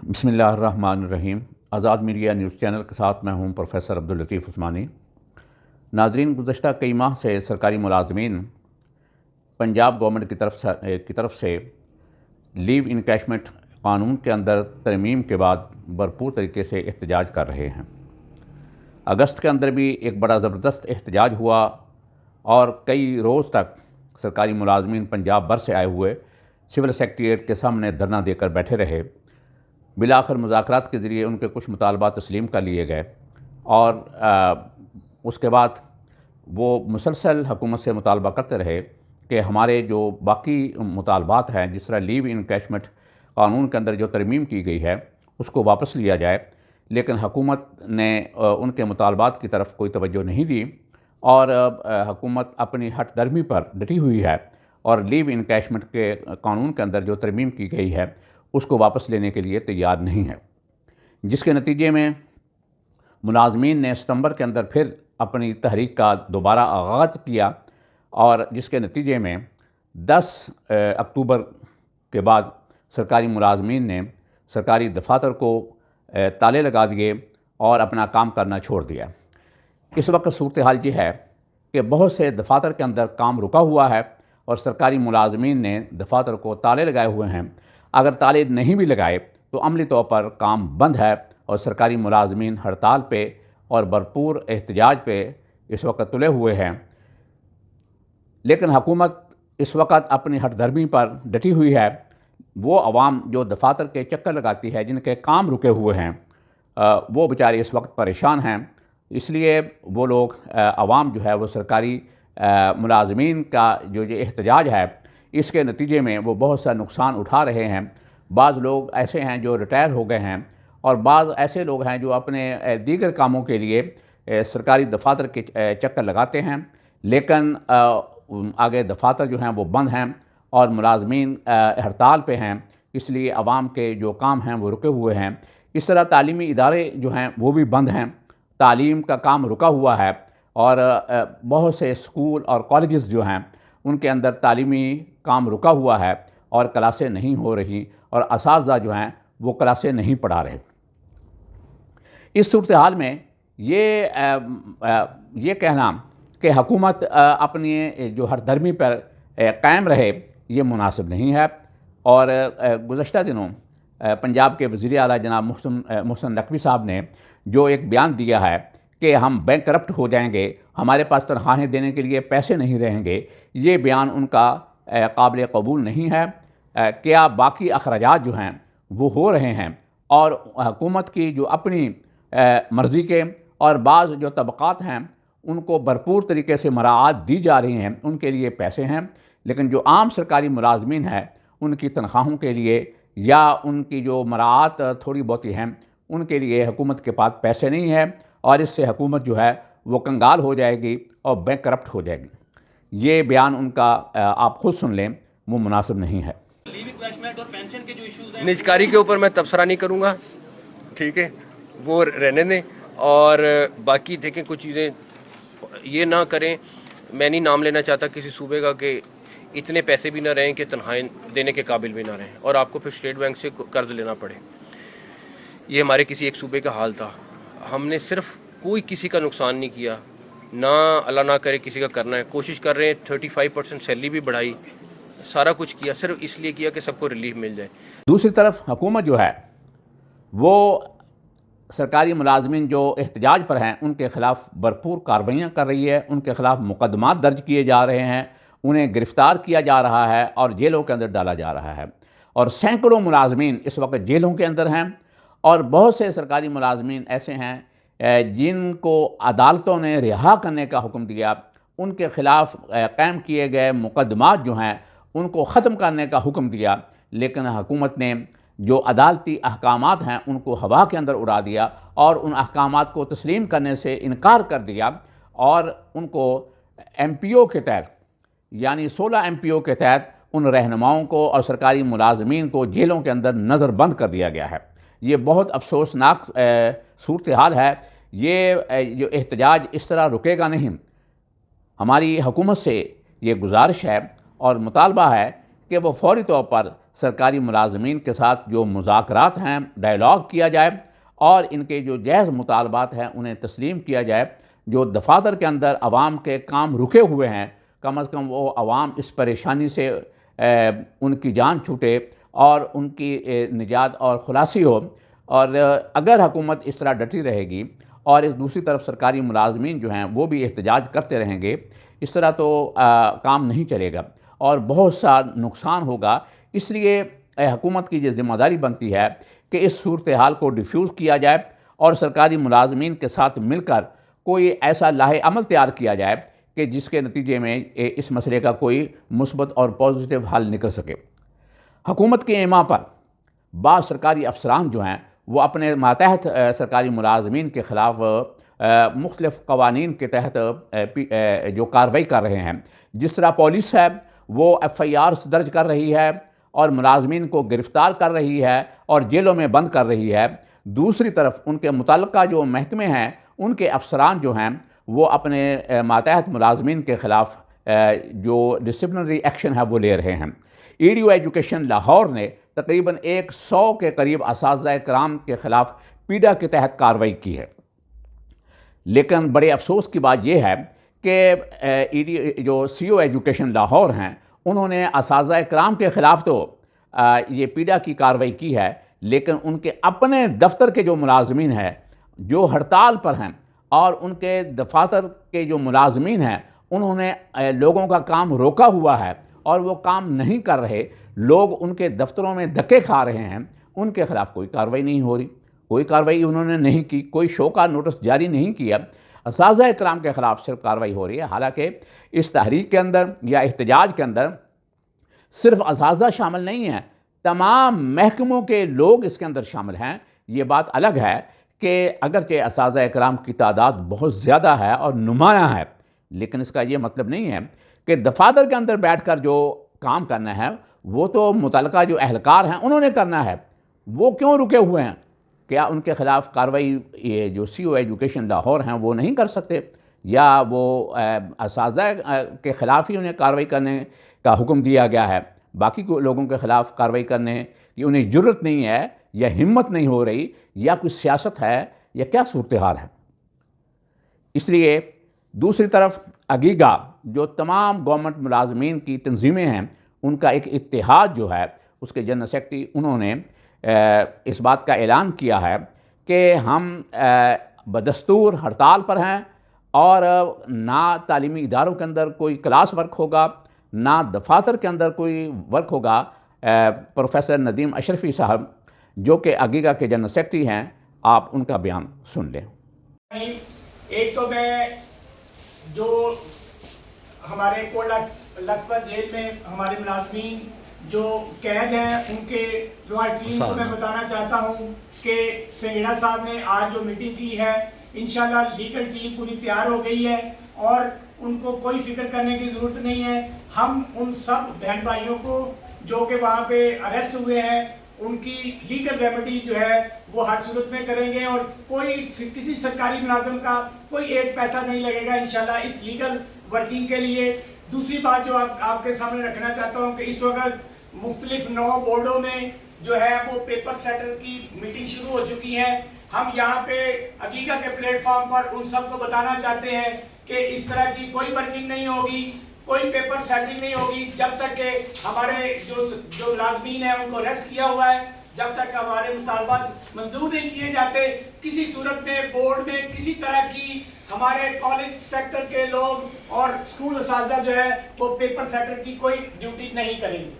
بسم اللہ الرحمن الرحیم۔ آزاد میڈیا نیوز چینل کے ساتھ میں ہوں پروفیسر عبداللطیف عثمانی۔ ناظرین، گزشتہ کئی ماہ سے سرکاری ملازمین پنجاب گورنمنٹ کی طرف سے لیو انکیشمنٹ قانون کے اندر ترمیم کے بعد بھرپور طریقے سے احتجاج کر رہے ہیں۔ اگست کے اندر بھی ایک بڑا زبردست احتجاج ہوا اور کئی روز تک سرکاری ملازمین پنجاب بھر سے آئے ہوئے سول سیکریٹریٹ کے سامنے دھرنا دے کر بیٹھے رہے۔ بالآخر مذاکرات کے ذریعے ان کے کچھ مطالبات تسلیم کر لیے گئے اور اس کے بعد وہ مسلسل حکومت سے مطالبہ کرتے رہے کہ ہمارے جو باقی مطالبات ہیں، جس طرح لیو انکیشمنٹ قانون کے اندر جو ترمیم کی گئی ہے اس کو واپس لیا جائے، لیکن حکومت نے ان کے مطالبات کی طرف کوئی توجہ نہیں دی اور حکومت اپنی ہٹ درمی پر ڈٹی ہوئی ہے اور لیو انکیشمنٹ کے قانون کے اندر جو ترمیم کی گئی ہے اس کو واپس لینے کے لیے تیار نہیں ہے، جس کے نتیجے میں ملازمین نے ستمبر کے اندر پھر اپنی تحریک کا دوبارہ آغاز کیا اور جس کے نتیجے میں 10 اکتوبر کے بعد سرکاری ملازمین نے سرکاری دفاتر کو تالے لگا دیے اور اپنا کام کرنا چھوڑ دیا۔ اس وقت صورتحال یہ ہے کہ بہت سے دفاتر کے اندر کام رکا ہوا ہے اور سرکاری ملازمین نے دفاتر کو تالے لگائے ہوئے ہیں۔ اگر تالے نہیں بھی لگائے تو عملی طور پر کام بند ہے اور سرکاری ملازمین ہڑتال پہ اور بھرپور احتجاج پہ اس وقت تلے ہوئے ہیں، لیکن حکومت اس وقت اپنی ہٹ دھرمی پر ڈٹی ہوئی ہے۔ وہ عوام جو دفاتر کے چکر لگاتی ہے، جن کے کام رکے ہوئے ہیں، وہ بیچارے اس وقت پریشان ہیں۔ اس لیے وہ لوگ عوام جو ہے وہ سرکاری ملازمین کا جو یہ احتجاج ہے اس کے نتیجے میں وہ بہت سا نقصان اٹھا رہے ہیں۔ بعض لوگ ایسے ہیں جو ریٹائر ہو گئے ہیں اور بعض ایسے لوگ ہیں جو اپنے دیگر کاموں کے لیے سرکاری دفاتر کے چکر لگاتے ہیں، لیکن آگے دفاتر جو ہیں وہ بند ہیں اور ملازمین ہڑتال پہ ہیں، اس لیے عوام کے جو کام ہیں وہ رکے ہوئے ہیں۔ اس طرح تعلیمی ادارے جو ہیں وہ بھی بند ہیں، تعلیم کا کام رکا ہوا ہے اور بہت سے اسکول اور کالجز جو ہیں ان کے اندر تعلیمی کام رکا ہوا ہے اور کلاسیں نہیں ہو رہی اور اساتذہ جو ہیں وہ کلاسیں نہیں پڑھا رہے۔ اس صورتحال میں یہ کہنا کہ حکومت اپنی جو ہر درمی پر قائم رہے یہ مناسب نہیں ہے، اور گزشتہ دنوں پنجاب کے وزیر اعلیٰ جناب محسن نقوی صاحب نے جو ایک بیان دیا ہے کہ ہم بینک کرپٹ ہو جائیں گے، ہمارے پاس تنخواہیں دینے کے لیے پیسے نہیں رہیں گے، یہ بیان ان کا قابل قبول نہیں ہے۔ کیا باقی اخراجات جو ہیں وہ ہو رہے ہیں اور حکومت کی جو اپنی مرضی کے اور بعض جو طبقات ہیں ان کو بھرپور طریقے سے مراعات دی جا رہی ہیں، ان کے لیے پیسے ہیں، لیکن جو عام سرکاری ملازمین ہیں ان کی تنخواہوں کے لیے یا ان کی جو مراعات تھوڑی بہتی ہیں ان کے لیے حکومت کے پاس پیسے نہیں ہیں اور اس سے حکومت جو ہے وہ کنگال ہو جائے گی اور بینک کرپٹ ہو جائے گی۔ یہ بیان ان کا آپ خود سن لیں، وہ مناسب نہیں ہے۔ نجکاری کے اوپر میں تبصرہ نہیں کروں گا، ٹھیک ہے، وہ رہنے دیں، اور باقی دیکھیں کچھ چیزیں یہ نہ کریں۔ میں نہیں نام لینا چاہتا کسی صوبے کا کہ اتنے پیسے بھی نہ رہیں کہ تنخواہیں دینے کے قابل بھی نہ رہیں اور آپ کو پھر اسٹیٹ بینک سے قرض لینا پڑے۔ یہ ہمارے کسی ایک صوبے کا حال تھا۔ ہم نے صرف کوئی کسی کا نقصان نہیں کیا، نہ اللہ نہ کرے کسی کا کرنا ہے، کوشش کر رہے ہیں 35% سیلری بھی بڑھائی، سارا کچھ کیا، صرف اس لیے کیا کہ سب کو ریلیف مل جائے۔ دوسری طرف حکومت جو ہے وہ سرکاری ملازمین جو احتجاج پر ہیں ان کے خلاف بھرپور کارروائیاں کر رہی ہے، ان کے خلاف مقدمات درج کیے جا رہے ہیں، انہیں گرفتار کیا جا رہا ہے اور جیلوں کے اندر ڈالا جا رہا ہے، اور سینکڑوں ملازمین اس وقت جیلوں کے اندر ہیں، اور بہت سے سرکاری ملازمین ایسے ہیں جن کو عدالتوں نے رہا کرنے کا حکم دیا، ان کے خلاف قائم کیے گئے مقدمات جو ہیں ان کو ختم کرنے کا حکم دیا، لیکن حکومت نے جو عدالتی احکامات ہیں ان کو ہوا کے اندر اڑا دیا اور ان احکامات کو تسلیم کرنے سے انکار کر دیا، اور ان کو ایم پی او کے تحت یعنی 16 ایم پی او کے تحت ان رہنماؤں کو اور سرکاری ملازمین کو جیلوں کے اندر نظر بند کر دیا گیا ہے۔ یہ بہت افسوسناک صورتحال ہے۔ یہ جو احتجاج اس طرح رکے گا نہیں۔ ہماری حکومت سے یہ گزارش ہے اور مطالبہ ہے کہ وہ فوری طور پر سرکاری ملازمین کے ساتھ جو مذاکرات ہیں ڈائلاگ کیا جائے اور ان کے جو جائز مطالبات ہیں انہیں تسلیم کیا جائے. جو دفاتر کے اندر عوام کے کام رکے ہوئے ہیں کم از کم وہ عوام اس پریشانی سے ان کی جان چھوٹے اور ان کی نجات اور خلاصی ہو. اور اگر حکومت اس طرح ڈٹی رہے گی اور اس دوسری طرف سرکاری ملازمین جو ہیں وہ بھی احتجاج کرتے رہیں گے, اس طرح تو کام نہیں چلے گا اور بہت سا نقصان ہوگا. اس لیے حکومت کی یہ ذمہ داری بنتی ہے کہ اس صورتحال کو ڈیفیوز کیا جائے اور سرکاری ملازمین کے ساتھ مل کر کوئی ایسا لاہے عمل تیار کیا جائے کہ جس کے نتیجے میں اس مسئلے کا کوئی مثبت اور پازیٹیو حل نکل سکے. حکومت کے ایما پر بعض سرکاری افسران جو ہیں وہ اپنے ماتحت سرکاری ملازمین کے خلاف مختلف قوانین کے تحت جو کارروائی کر رہے ہیں. جس طرح پولیس ہے وہ FIRs درج کر رہی ہے اور ملازمین کو گرفتار کر رہی ہے اور جیلوں میں بند کر رہی ہے, دوسری طرف ان کے متعلقہ جو محکمے ہیں ان کے افسران جو ہیں وہ اپنے ماتحت ملازمین کے خلاف جو ڈسپلنری ایکشن ہے وہ لے رہے ہیں. EDU ایجوکیشن لاہور نے تقریباً 100 کے قریب اساتذہ کرام کے خلاف پیڈا کے تحت کارروائی کی ہے. لیکن بڑے افسوس کی بات یہ ہے کہ جو CO ایجوکیشن لاہور ہیں انہوں نے اساتذہ کرام کے خلاف تو یہ پیڈا کی کارروائی کی ہے, لیکن ان کے اپنے دفتر کے جو ملازمین ہیں جو ہڑتال پر ہیں اور ان کے دفاتر کے جو ملازمین ہیں انہوں نے لوگوں کا کام روکا ہوا ہے اور وہ کام نہیں کر رہے, لوگ ان کے دفتروں میں دھکے کھا رہے ہیں, ان کے خلاف کوئی کارروائی نہیں ہو رہی, کوئی کارروائی انہوں نے نہیں کی, کوئی شو کا نوٹس جاری نہیں کیا. اساتذہ کرام کے خلاف صرف کارروائی ہو رہی ہے, حالانکہ اس تحریک کے اندر یا احتجاج کے اندر صرف اساتذہ شامل نہیں ہیں, تمام محکموں کے لوگ اس کے اندر شامل ہیں. یہ بات الگ ہے کہ اگرچہ اساتذہ کرام کی تعداد بہت زیادہ ہے اور نمایاں ہے, لیکن اس کا یہ مطلب نہیں ہے کہ دفاتر کے اندر بیٹھ کر جو کام کرنا ہے وہ تو متعلقہ جو اہلکار ہیں انہوں نے کرنا ہے. وہ کیوں رکے ہوئے ہیں؟ کیا ان کے خلاف کارروائی یہ جو CO ایجوکیشن لاہور ہیں وہ نہیں کر سکتے, یا وہ اساتذہ کے خلاف ہی انہیں کارروائی کرنے کا حکم دیا گیا ہے, باقی لوگوں کے خلاف کارروائی کرنے کی انہیں جرت نہیں ہے یا ہمت نہیں ہو رہی, یا کوئی سیاست ہے یا کیا صورتحال ہے؟ اس لیے دوسری طرف اگیگا جو تمام گورنمنٹ ملازمین کی تنظیمیں ہیں ان کا ایک اتحاد جو ہے اس کے جنرل سیکرٹری انہوں نے اس بات کا اعلان کیا ہے کہ ہم بدستور ہڑتال پر ہیں اور نہ تعلیمی اداروں کے اندر کوئی کلاس ورک ہوگا, نہ دفاتر کے اندر کوئی ورک ہوگا. پروفیسر ندیم اشرفی صاحب جو کہ اگیگا کے جنرل سیکرٹری ہیں, آپ ان کا بیان سن لیں. ایک تو میں جو ہمارے لکھپت جیل میں ہمارے ملازمین جو قید ہیں ان کے لوہر ٹیم کو میں بتانا چاہتا ہوں کہ سنگیڑا صاحب نے آج جو میٹنگ کی ہے انشاءاللہ لیگل ٹیم پوری تیار ہو گئی ہے اور ان کو کوئی فکر کرنے کی ضرورت نہیں ہے. ہم ان سب بہن بھائیوں کو جو کہ وہاں پہ اریسٹ ہوئے ہیں ان کی لیگل ریمیڈی جو ہے وہ ہر صورت میں کریں گے اور کوئی کسی سرکاری ملازم کا کوئی ایک پیسہ نہیں لگے گا انشاءاللہ اس لیگل ورکنگ کے لیے. دوسری بات جو آپ کے سامنے رکھنا چاہتا ہوں کہ اس وقت مختلف 9 بورڈوں میں جو ہے وہ پیپر سیٹر کی میٹنگ شروع ہو چکی ہے. ہم یہاں پہ اگیگا کے پلیٹ فارم پر ان سب کو بتانا چاہتے ہیں کہ اس طرح کی کوئی ورکنگ نہیں ہوگی, کوئی پیپر سیٹنگ نہیں ہوگی جب تک کہ ہمارے جو ملازمین ہیں ان کو ریسٹ کیا ہوا ہے, جب تک ہمارے مطالبات منظور نہیں کیے جاتے. کسی صورت میں بورڈ میں کسی طرح کی ہمارے کالج سیکٹر کے لوگ اور اسکول اساتذہ جو ہے وہ پیپر سیٹر کی کوئی ڈیوٹی نہیں کریں گے.